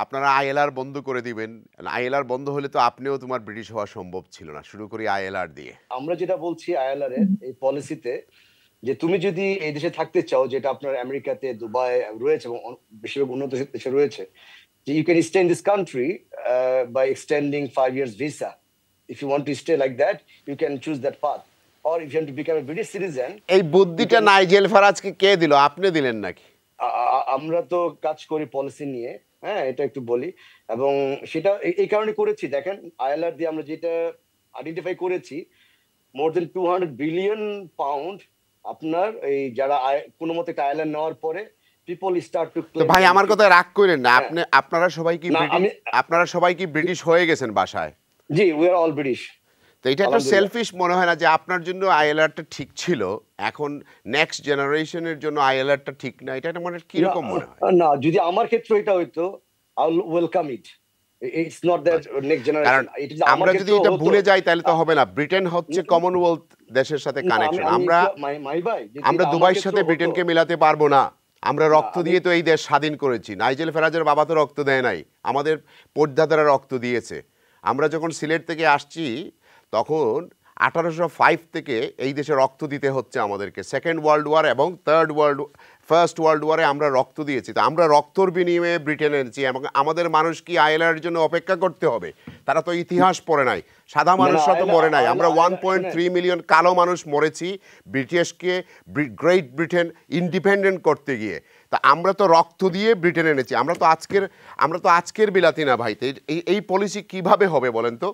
আপনারা আইএলআর বন্ধ করে দিবেন। আইএলআর বন্ধ হলে তো আপনিও তোমার ব্রিটিশ হওয়া সম্ভব ছিল না। শুরু করি আইএলআর দিয়ে। আমরা যেটা বলছি আইএলআর এর এই পলিসিতে, যে তুমি যদি এই দেশে থাকতে চাও, যেটা আপনার আমেরিকাতে, দুবাই রয়েছে এবং বেশিরভাগ উন্নত দেশে রয়েছে, যে you can stay in this country by extending 5 years visa. If you want to stay like that, you can choose that path. Or if you want to become a British citizen. এই বুদ্ধিটা Nigel ফারাজকে কে দিল? আপনি দিলেন নাকি? আমরা তো কাজ করি পলিসি নিয়ে, হ্যাঁ, এটা একটু বলি। এবং সেটা এই কারণে করেছি, দেখেন আইএলআর দিয়ে আমরা যেটা আইডেন্টিফাই করেছি, মোর দেন 200 বিলিয়ন পাউন্ড আপনার এই যারা কোনো মতে আইএলআর নেওয়ার পরে পিপল স্টার্ট টু তো ভাই আমার কথা রাগ করেন না। হ্যাঁ। আপনারা সবাই কি ব্রিটিশ হয়ে গেছেন বাসায়? জি, উই আর অল ব্রিটিশ। তো এটা একটা সেলফিশ মনে হয় না যে আপনার জন্য আইএলআরটা ঠিক ছিল, এখন নেক্সট জেনারেশনের জন্য আইএলআরটা ঠিক না? এটা মানে কিরকম মনে হয়? না, যদি আমার ক্ষেত্রে এটা হইতো, I will welcome it. It's not that next কারণ জেনারেশন। আমরা যদি এটা ভুলে যাই তাহলে তো হবে না। ব্রিটেন হচ্ছে কমনওয়েলথ দেশের সাথে কানেকশন। আমরা দুবাইয়ের সাথে ব্রিটেনকে মিলাতে পারবো না। আমরা রক্ত দিয়ে তো এই দেশ স্বাধীন করেছি। নাইজেল ফারাজের বাবা তো রক্ত দেয় নাই, আমাদের পর্দাদারা রক্ত দিয়েছে। আমরা যখন সিলেট থেকে আসছি তখন 1805 থেকে এই দেশে রক্ত দিতে হচ্ছে আমাদেরকে। সেকেন্ড ওয়ার্ল্ড ওয়ার এবং ফার্স্ট ওয়ার্ল্ড ওয়ারে আমরা রক্ত দিয়েছি। তো আমরা রক্তর বিনিময়ে ব্রিটেন এনেছি এবং আমাদের মানুষ কি আইএলআর জন্য অপেক্ষা করতে হবে? তারা তো ইতিহাস পড়ে নাই, সাদা মানুষরা তো মরে নাই। আমরা 1.3 মিলিয়ন কালো মানুষ মরেছি ব্রিটিশকে, গ্রেট ব্রিটেন ইন্ডিপেন্ডেন্ট করতে গিয়ে। তা আমরা তো রক্ত দিয়ে ব্রিটেন এনেছি। আমরা তো আজকের বিলাতি না ভাই। এই পলিসি কিভাবে হবে বলেন তো?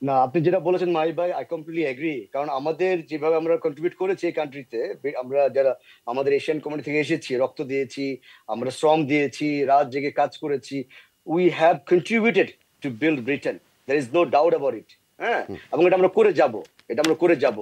না, আপনি যেটা বলেছেন মাই ভাই, আই কমপ্লিটলি এগ্রি। কারণ আমাদের যেভাবে আমরা কন্ট্রিবিউট করেছি এই কান্ট্রিতে, আমরা যারা আমাদের এশিয়ান কমিউনিটি থেকে এসেছি, রক্ত দিয়েছি, আমরা শ্রম দিয়েছি, রাত জেগে কাজ করেছি, we have contributed to build Britain. There is no doubt about it. হ্যাঁ, এবং এটা আমরা করে যাব।